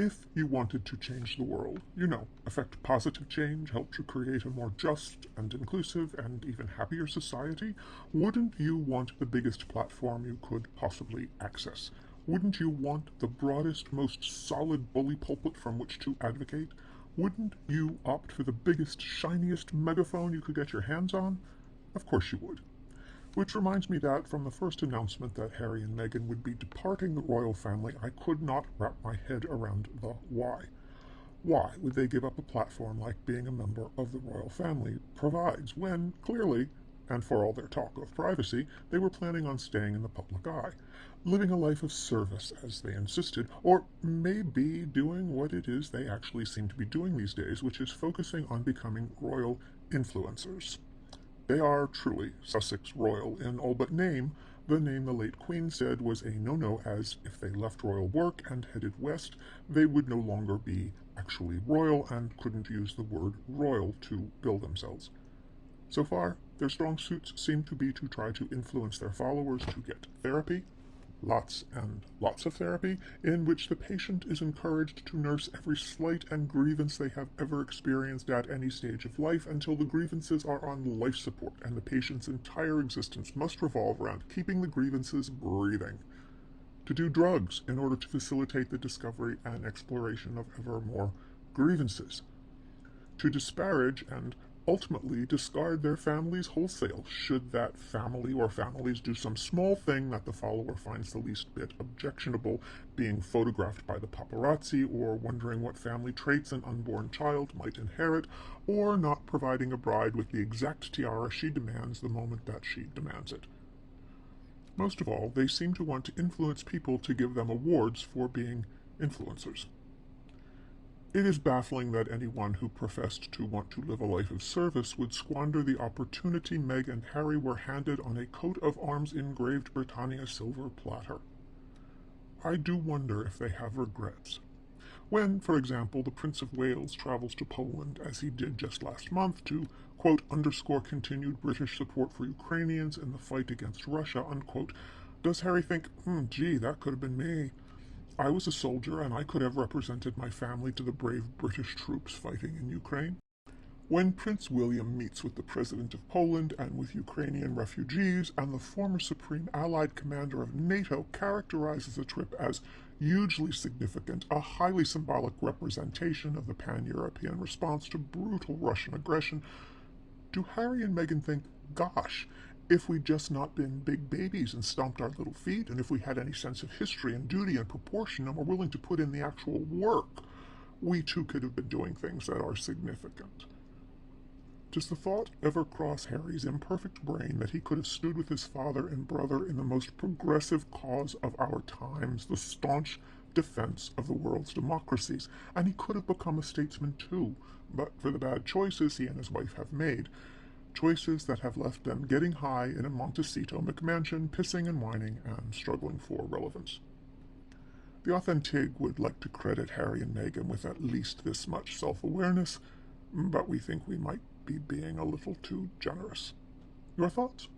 If you wanted to change the world, affect positive change, help to create a more just and inclusive and even happier society, wouldn't you want the biggest platform you could possibly access? Wouldn't you want the broadest, most solid bully pulpit from which to advocate? Wouldn't you opt for the biggest, shiniest megaphone you could get your hands on? Of course you would. Which reminds me that from the first announcement that Harry and Meghan would be departing the royal family, I could not wrap my head around the why. Why would they give up a platform like being a member of the royal family provides when, clearly, and for all their talk of privacy, they were planning on staying in the public eye, living a life of service, as they insisted, or maybe doing what it is they actually seem to be doing these days, which is focusing on becoming royal influencers. They are truly Sussex royal in all but name, the name the late Queen said was a no-no, as if they left royal work and headed west, they would no longer be actually royal and couldn't use the word royal to bill themselves. So far, their strong suits seem to be to try to influence their followers to get therapy, lots and lots of therapy, in which the patient is encouraged to nurse every slight and grievance they have ever experienced at any stage of life until the grievances are on life support and the patient's entire existence must revolve around keeping the grievances breathing. To do drugs in order to facilitate the discovery and exploration of ever more grievances. To disparage and ultimately discard their families wholesale, should that family or families do some small thing that the follower finds the least bit objectionable, being photographed by the paparazzi, or wondering what family traits an unborn child might inherit, or not providing a bride with the exact tiara she demands the moment that she demands it. Most of all, they seem to want to influence people to give them awards for being influencers. It is baffling that anyone who professed to want to live a life of service would squander the opportunity Meg and Harry were handed on a coat of arms engraved Britannia silver platter. I do wonder if they have regrets. When, for example, the Prince of Wales travels to Poland, as he did just last month, to, quote, underscore continued British support for Ukrainians in the fight against Russia, unquote, does Harry think, gee, that could have been me? I was a soldier, and I could have represented my family to the brave British troops fighting in Ukraine. When Prince William meets with the President of Poland and with Ukrainian refugees, and the former Supreme Allied Commander of NATO characterizes the trip as hugely significant, a highly symbolic representation of the pan-European response to brutal Russian aggression, do Harry and Meghan think, gosh, if we'd just not been big babies and stomped our little feet, and if we had any sense of history and duty and proportion and were willing to put in the actual work, we too could have been doing things that are significant. Does the thought ever cross Harry's imperfect brain that he could have stood with his father and brother in the most progressive cause of our times, the staunch defense of the world's democracies, and he could have become a statesman too, but for the bad choices he and his wife have made, choices that have left them getting high in a Montecito McMansion, pissing and whining, and struggling for relevance. The Authentic would like to credit Harry and Meghan with at least this much self-awareness, but we think we might be being a little too generous. Your thoughts?